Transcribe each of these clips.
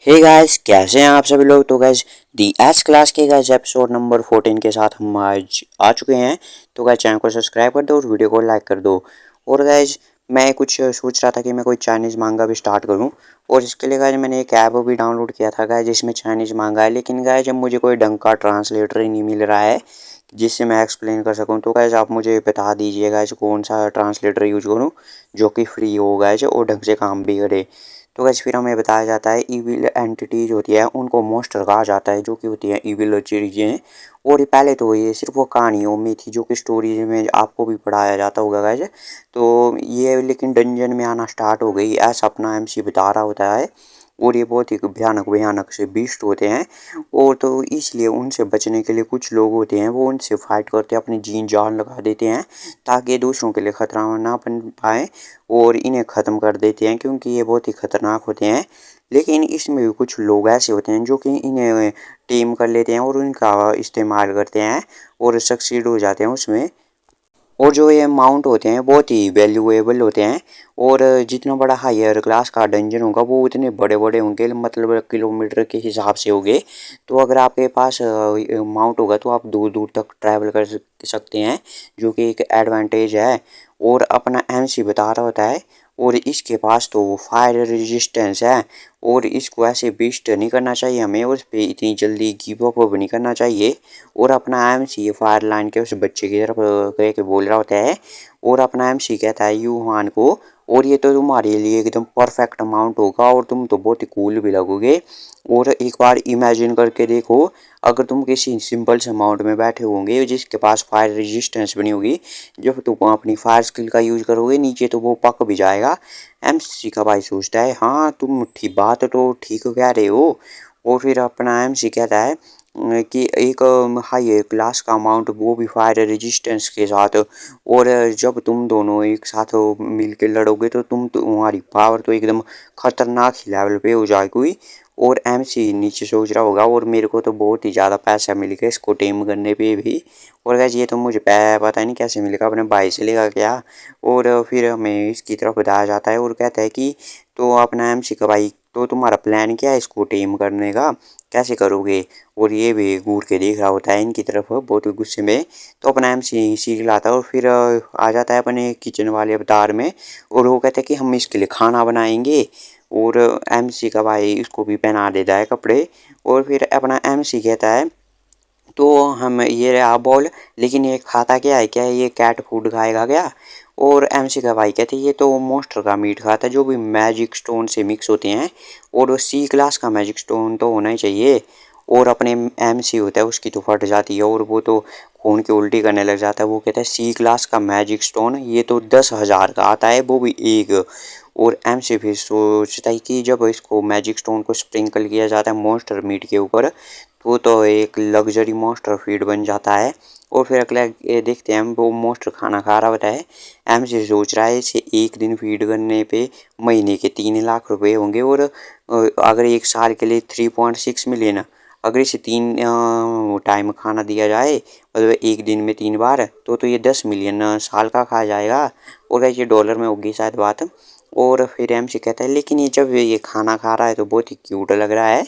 Hey guys, कैसे हैं आप सभी लोग। तो गाइस दी एस क्लास के गाइस एपिसोड नंबर 14 के साथ हम आज आ चुके हैं। तो गाइस चैनल को सब्सक्राइब कर दो और वीडियो को लाइक कर दो। और गाइस मैं कुछ सोच रहा था कि मैं कोई चाइनीज़ मांगा भी स्टार्ट करूं, और इसके लिए गाइस मैंने एक ऐप भी डाउनलोड किया था गाइस जिसमें चाइनीज़ मांगा है। लेकिन गाइस जब मुझे कोई ढंग का ट्रांसलेटर ही नहीं मिल रहा है जिससे मैं एक्सप्लेन कर सकूं, तो गाइस आप मुझे बता दीजिए गाइस कौन सा ट्रांसलेटर यूज करूं जो कि फ्री हो गाइस और ढंग से काम भी करे। तो गाइस फिर हमें बताया जाता है ईविल एंटिटीज होती है उनको मॉन्स्टर कहा जाता है, जो कि होती है ईविल चीज़ें। और ये पहले तो ये सिर्फ वो कहानियों में थी जो कि स्टोरीज में आपको भी पढ़ाया जाता होगा गाइस। तो ये लेकिन डंजन में आना स्टार्ट हो गई ऐसा अपना एमसी बता रहा होता है। और ये बहुत ही भयानक भयानक से बीस्ट होते हैं। और तो इसलिए उनसे बचने के लिए कुछ लोग होते हैं वो उनसे फाइट करते हैं, अपनी जीन जान लगा देते हैं ताकि दूसरों के लिए खतरा ना बन पाए और इन्हें ख़त्म कर देते हैं, क्योंकि ये बहुत ही ख़तरनाक होते हैं। लेकिन इसमें भी कुछ लोग ऐसे होते हैं जो कि इन्हें टीम कर लेते हैं और उनका इस्तेमाल करते हैं और सक्सीड हो जाते हैं उसमें। और जो ये माउंट होते हैं बहुत ही वैल्यूएबल होते हैं। और जितना बड़ा हायर क्लास का डंजन होगा वो उतने बड़े बड़े होंगे, मतलब किलोमीटर के हिसाब से होंगे। तो अगर आपके पास माउंट होगा तो आप दूर दूर तक ट्रैवल कर सकते हैं, जो कि एक एडवांटेज है। और अपना एमसी बता रहा होता है। और इसके पास तो फायर रेजिस्टेंस है। और इसको ऐसे बीस्ट नहीं करना चाहिए हमें, और इस पर इतनी जल्दी गिव अप नहीं करना चाहिए। और अपना एमसी ये फायर लाइन के उस बच्चे की तरफ कह के बोल रहा होता है। और अपना एमसी कहता है यूहान को, और ये तो तुम्हारे लिए एकदम परफेक्ट अमाउंट होगा और तुम तो बहुत ही कूल भी लगोगे। और एक बार इमेजिन करके देखो, अगर तुम किसी सिंपल से अमाउंट में बैठे होंगे जिसके पास फायर रेजिस्टेंस बनी होगी, जब तुम अपनी फायर स्किल का यूज करोगे नीचे तो वो पक भी जाएगा। एमसी का भाई सोचता है हाँ तुम ठीक बात तो ठीक कह रहे हो। और फिर अपना एमसी कहता है कि एक हाई क्लास का अमाउंट वो भी फायर रेजिस्टेंस के साथ। और जब तुम दोनों एक साथ मिल के लड़ोगे तो तुम्हारी पावर तो एकदम खतरनाक ही लेवल पे हो जाएगी। और एमसी नीचे सोच रहा होगा और मेरे को तो बहुत ही ज़्यादा पैसा मिल गया इसको टेम करने पे भी। और गैस ये तो मुझे पता नहीं कैसे मिलेगा, अपने भाई से लेगा क्या। और फिर हमें इसकी तरफ बताया जाता है और कहता है कि तो अपना एमसी का भाई तो तुम्हारा प्लान क्या है इसको टेम करने का, कैसे करोगे। और ये भी घूर के देख रहा होता है इनकी तरफ बहुत ही गुस्से में। तो अपना एमसी सीख लाता है और फिर आ जाता है अपने किचन वाले अवतार में। और वो कहते हैं कि हम इसके लिए खाना बनाएंगे। और एमसी का भाई इसको भी पहना देता है कपड़े। और फिर अपना एमसी कहता है तो हम ये रहा बॉल, लेकिन ये खाता क्या है, क्या ये कैट फूड खाएगा क्या। और एमसी का भाई कहते हैं ये तो मोस्टर का मीट खाता है जो भी मैजिक स्टोन से मिक्स होते हैं, और सी क्लास का मैजिक स्टोन तो होना ही चाहिए। और अपने एमसी होता है उसकी तो फट जाती है और वो तो खून की उल्टी करने लग जाता है। वो कहता है सी क्लास का मैजिक स्टोन ये तो 10,000 का आता है वो भी एक। और एमसी फिर सोचता है कि जब इसको मैजिक स्टोन को स्प्रिंकल किया जाता है मॉन्स्टर मीट के ऊपर तो एक लग्जरी मॉन्स्टर फीड बन जाता है। और फिर अगला ये देखते हैं हम वो मॉन्स्टर खाना खा रहा होता है। एमसी सोच रहा है इसे एक दिन फीड करने पे महीने के 3 लाख रुपए होंगे, और अगर एक साल के लिए 3.6 मिलियन। अगर इसे 3 टाइम खाना दिया जाए, मतलब एक दिन में 3 बार, तो ये 10 मिलियन साल का खा जाएगा। और ये डॉलर में होगी शायद बात। और फिर एमसी कहता है लेकिन ये जब ये खाना खा रहा है तो बहुत ही क्यूट लग रहा है।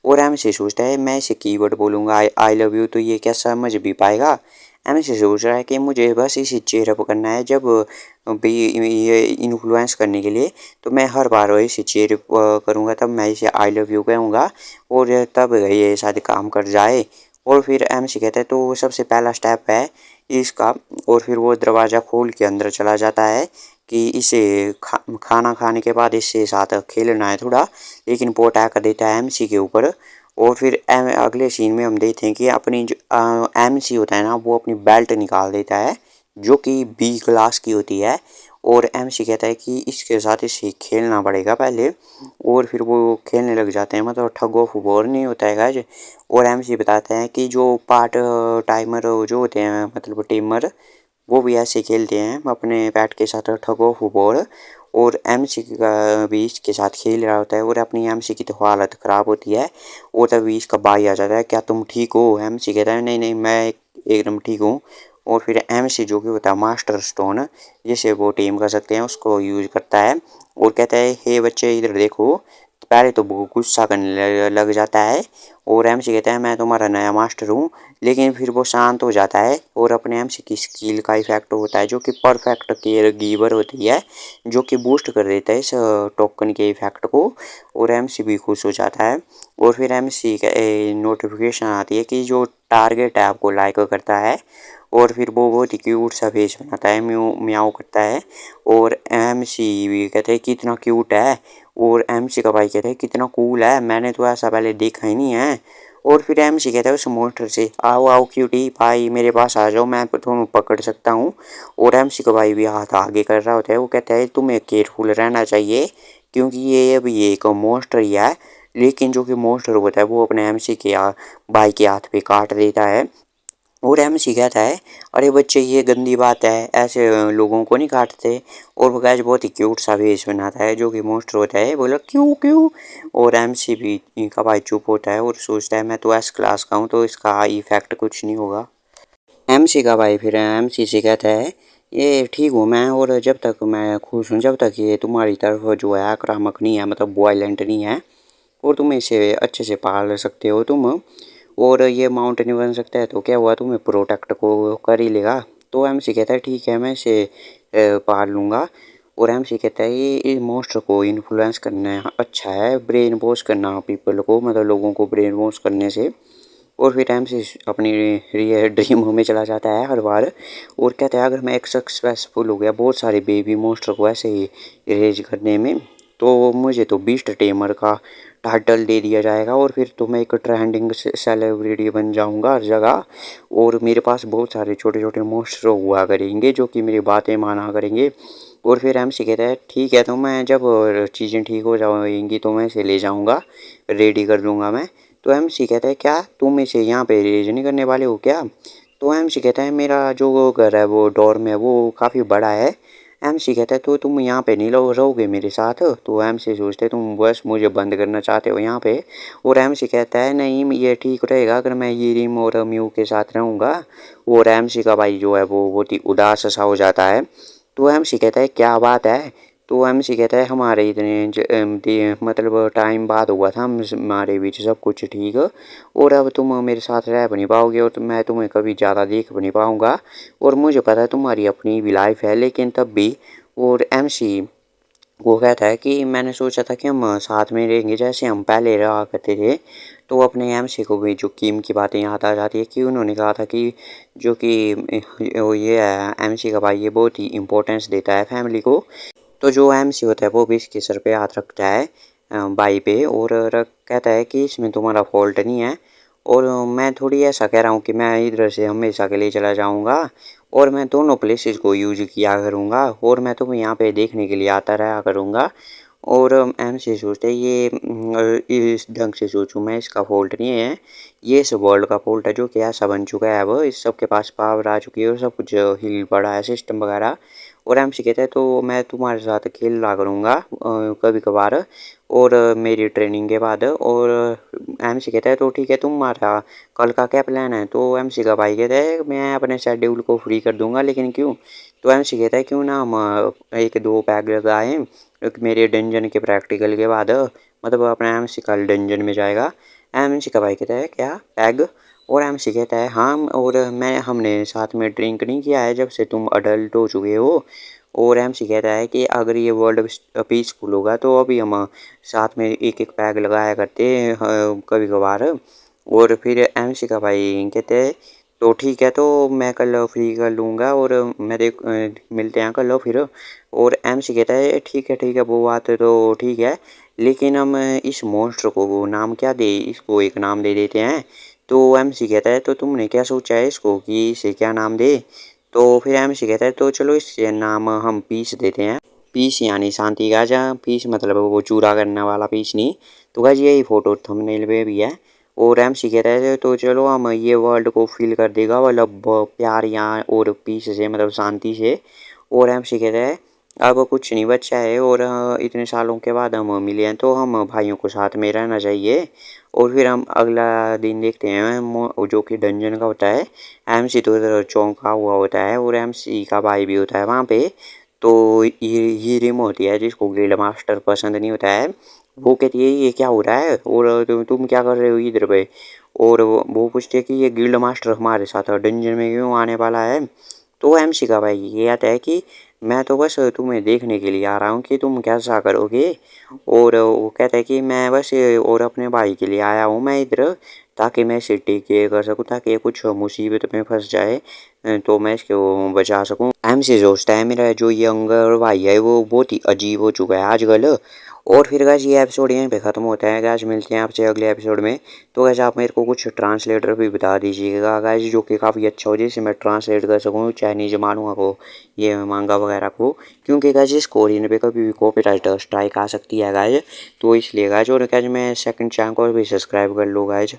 और एमसी सोचता है मैं इसे कीवर्ड बोलूँगा आई लव यू तो ये क्या समझ भी पाएगा। एमसी सोच रहा है कि मुझे बस इसे चेयरअप करना है, जब भी ये इन्फ्लुएंस करने के लिए तो मैं हर बार इसे चेयरअप करूँगा, तब मैं इसे आई लव यू कहूँगा और तब ये शायद काम कर जाए। और फिर एमसी कहता है तो सबसे पहला स्टेप है इसका। और फिर वो दरवाज़ा खोल के अंदर चला जाता है कि इसे खाना खाने के बाद इससे साथ खेलना है थोड़ा, लेकिन वो अटैक देता है एमसी के ऊपर। और फिर अगले सीन में हम देखते हैं कि अपनी जो एमसी होता है ना वो अपनी बेल्ट निकाल देता है जो कि बी क्लास की होती है। और एमसी कहता है कि इसके साथ इसे खेलना पड़ेगा पहले। और फिर वो खेलने लग जाते हैं, मतलब ठग ऑफ वॉर नहीं होता है गाइज। और एमसी बताते हैं कि जो पार्ट टाइमर जो होते हैं मतलब टीमर, वो भी ऐसे खेलते हैं अपने पैट के साथ ठग ऑफ वॉर। और एमसी का भी इसके साथ खेल रहा होता है और अपनी एमसी की तो हालत ख़राब होती है। और तभी इसका भाई आ जाता है क्या तुम ठीक हो। एमसी कहता है नहीं नहीं मैं एकदम ठीक हूँ। और फिर एमसी जो कि होता है मास्टर स्टोन जिसे वो टीम कर सकते हैं उसको यूज करता है। और कहता है हे बच्चे इधर देखो, पहले तो वो गुस्सा करने लग जाता है और एमसी कहता है मैं तुम्हारा नया मास्टर हूँ, लेकिन फिर वो शांत हो जाता है और अपने एमसी की स्किल का इफेक्ट होता है जो कि परफेक्ट केयर गिवर होती है, जो कि बूस्ट कर देता है इस टोकन के इफेक्ट को, और एमसी भी खुश हो जाता है। और फिर एमसी का नोटिफिकेशन आती है कि जो टारगेट है आपको लाइक करता है, और फिर वो बहुत ही क्यूट सा फेस बनाता है, म्यू म्याऊ करता है। और एमसी भी कहते हैं कितना क्यूट है, और एमसी का भाई कहते हैं कितना कूल है, मैंने तो ऐसा पहले देखा ही नहीं है। और फिर एमसी कहता है उस मॉन्स्टर से आओ आओ क्यूटी भाई मेरे पास आ जाओ, मैं तुम्हें पकड़ सकता हूँ। और एमसी का भाई भी हाथ आगे कर रहा होता है, वो कहता है तुम्हें केयरफुल रहना चाहिए क्योंकि ये अभी एक मॉन्स्टर ही है। लेकिन जो कि मॉन्स्टर होता है वो अपने एमसी के भाई के हाथ पे काट देता है। और एमसी कहता है अरे बच्चे ये गंदी बात है, ऐसे लोगों को नहीं काटते। और वो गैज बहुत ही क्यूट सा भेष बनाता है जो कि मॉन्स्टर होता है, बोला क्यों क्यों। और एमसी भी इनका भाई चुप होता है और सोचता है मैं तो एस क्लास का हूँ तो इसका इफेक्ट कुछ नहीं होगा। एमसी का भाई फिर एमसी से कहता है ये ठीक हूँ मैं, और जब तक मैं खुश हूँ, जब तक ये तुम्हारी तरफ जो है आक्रामक नहीं है, मतलब वायलेंट नहीं है, और तुम इसे अच्छे से पाल सकते हो तुम, और ये माउंटेन बन सकता है तो क्या हुआ, तुम्हें प्रोटेक्ट को कर ही लेगा। तो एमसी कहता है ठीक है मैं इसे पाल लूँगा। और एमसी कहता है ये इस मॉन्स्टर को इन्फ्लुएंस करना अच्छा है, ब्रेन वॉश करना पीपल को, मतलब लोगों को ब्रेन वॉश करने से। और फिर एमसी अपनी रियल ड्रीम में चला जाता है हर बार, और कहता है अगर मैं एक सक्सेसफुल हो गया बहुत सारे बेबी मॉन्स्टर को ऐसे ही रेज करने में, तो मुझे तो बीस्ट टेमर का टाइटल दे दिया जाएगा, और फिर तो मैं एक ट्रेंडिंग सेलिब्रिटी बन जाऊंगा हर जगह। और मेरे पास बहुत सारे छोटे छोटे मॉन्स्टर हुआ करेंगे जो कि मेरी बातें माना करेंगे। और फिर एमसी कहता है ठीक है तो मैं जब चीज़ें ठीक हो जाएंगी तो मैं इसे ले जाऊंगा, रेडी कर दूंगा मैं। तो एमसी कहता है क्या तुम इसे यहाँ पे रेज नहीं करने वाले हो क्या। तो एमसी कहता है मेरा जो घर है वो डॉर्म है वो काफ़ी बड़ा है। एमसी कहता है तो तुम यहाँ पे नहीं रहोगे मेरे साथ। तो एमसी सोचते है तुम बस मुझे बंद करना चाहते हो यहाँ पे। और एमसी कहता है नहीं ये ठीक रहेगा अगर मैं यिरिम और म्यू के साथ रहूँगा। और एमसी का भाई जो है वो बहुत ही उदास सा हो जाता है। तो एमसी कहता है क्या बात है। तो एमसी कहता है हमारे इतने मतलब टाइम बाद हुआ था हमारे बीच सब कुछ ठीक, और अब तुम मेरे साथ रह भी नहीं पाओगे और मैं तुम्हें कभी ज़्यादा देख भी नहीं पाऊँगा। और मुझे पता है तुम्हारी अपनी भी लाइफ है लेकिन तब भी। और एमसी वो कहता है कि मैंने सोचा था कि हम साथ में रहेंगे जैसे हम पहले रहा करते थे। तो अपने एमसी को भी जो कीम की बातें याद आ जाती है कि उन्होंने कहा था कि जो कि ये है एमसी का भाई ये बहुत ही इम्पोर्टेंस देता है फैमिली को। तो जो एमसी होता है वो भी इसके सर पे हाथ रखता है बाई पे, और कहता है कि इसमें तुम्हारा फॉल्ट नहीं है। और मैं थोड़ी ऐसा कह रहा हूँ कि मैं इधर से हमेशा के लिए चला जाऊँगा और मैं दोनों प्लेसेस को यूज किया करूँगा, और मैं तुम्हें यहाँ पे देखने के लिए आता रहा करूँगा। और एमसी सोचते ये इस ढंग से सोचूं मैं इसका फॉल्ट नहीं है, ये इस वर्ल्ड का फॉल्ट है जो कि ऐसा बन चुका है, अब इस सब के पास पावर आ चुकी है और सब कुछ हिल पड़ा है सिस्टम वगैरह। और एमसी कहता है तो मैं तुम्हारे साथ खेल रहा करूँगा कभी कभार, और मेरी ट्रेनिंग के बाद। और एमसी कहता है तो ठीक है तुम्हारा कल का क्या प्लान है। तो एमसी का भाई कहता है मैं अपने शेड्यूल को फ्री कर दूंगा, लेकिन क्यों। तो एमसी कहता है क्यों ना हम एक दो पैग लगाएं मेरे डंजन के प्रैक्टिकल के बाद, मतलब अपना एमसी कल डंजन में जाएगा। एमसी का भाई कहता है क्या पैग। और एमसी कहता है हाँ, और मैं हमने साथ में ड्रिंक नहीं किया है जब से तुम अडल्ट हो चुके हो। और एमसी कहता है कि अगर ये वर्ल्ड पीसफुल होगा तो अभी हम साथ में एक एक पैग लगाया करते कभी कभार। और फिर एमसी का भाई कहते हैं तो ठीक है तो मैं कल फ्री कर लूँगा और मैं मिलते हैं कल फिर। और एमसी कहता है ठीक है वो बात तो ठीक है, लेकिन हम इस मॉन्स्टर को वो नाम क्या दे, इसको एक नाम दे देते हैं। तो एमसी कहता है तो तुमने क्या सोचा है इसको कि इसे क्या नाम दे। तो फिर एमसी कहता है तो चलो इससे नाम हम पीस देते हैं। पीस यानी शांति का, जहाँ पीस मतलब वो चूरा करने वाला पीस नहीं। तो गाइस यही फोटो थंबनेल पे भी है। और एमसी कहता है तो चलो हम ये वर्ल्ड को फील कर देगा मतलब प्यार यहाँ और पीस से मतलब शांति से। और एमसी कहता है अब कुछ नहीं बचा है और इतने सालों के बाद हम मिले हैं तो हम भाइयों को साथ में रहना चाहिए। और फिर हम अगला दिन देखते हैं जो कि डंजन का होता है। एमसी तो इधर चौंका हुआ होता है और एमसी का भाई भी होता है वहाँ पे। तो ये रिम होती है जिसको गिल्ड मास्टर पसंद नहीं होता है, वो कहती है ये क्या हो रहा है और तुम क्या कर रहे हो इधर पे। और वो पूछती है कि ये गिल्ड मास्टर हमारे साथ डंजन में क्यों आने वाला है। तो एमसी का भाई ये आता है कि मैं तो बस तुम्हें देखने के लिए आ रहा हूँ कि तुम कैसा करोगे। और वो कहता है कि मैं बस और अपने भाई के लिए आया हूँ मैं इधर, ताकि मैं इसे टेक केयर कर सकूँ, ताकि ये कुछ मुसीबत में फंस जाए तो मैं इसको बचा सकूँ। एमसी सोचता है मेरा जो यंगर भाई है वो बहुत ही अजीब हो चुका है आजकल। और फिर गाइस ये एपिसोड यहीं पे ख़त्म होता है गाइस, मिलते हैं आपसे अगले एपिसोड में। तो गाइस आप मेरे को कुछ ट्रांसलेटर भी बता दीजिएगा गाइस जो कि काफ़ी अच्छा हो जिससे मैं ट्रांसलेट कर सकूँ चाइनीज मानुआ को, ये मांगा वगैरह को। क्योंकि गाइस इस कोरियन पे कभी भी कॉपीराइट स्ट्राइक आ सकती है गाइस, तो इसलिए गाइस। और गाइस मैं सेकंड चैनल को भी सब्सक्राइब कर लो गाइस।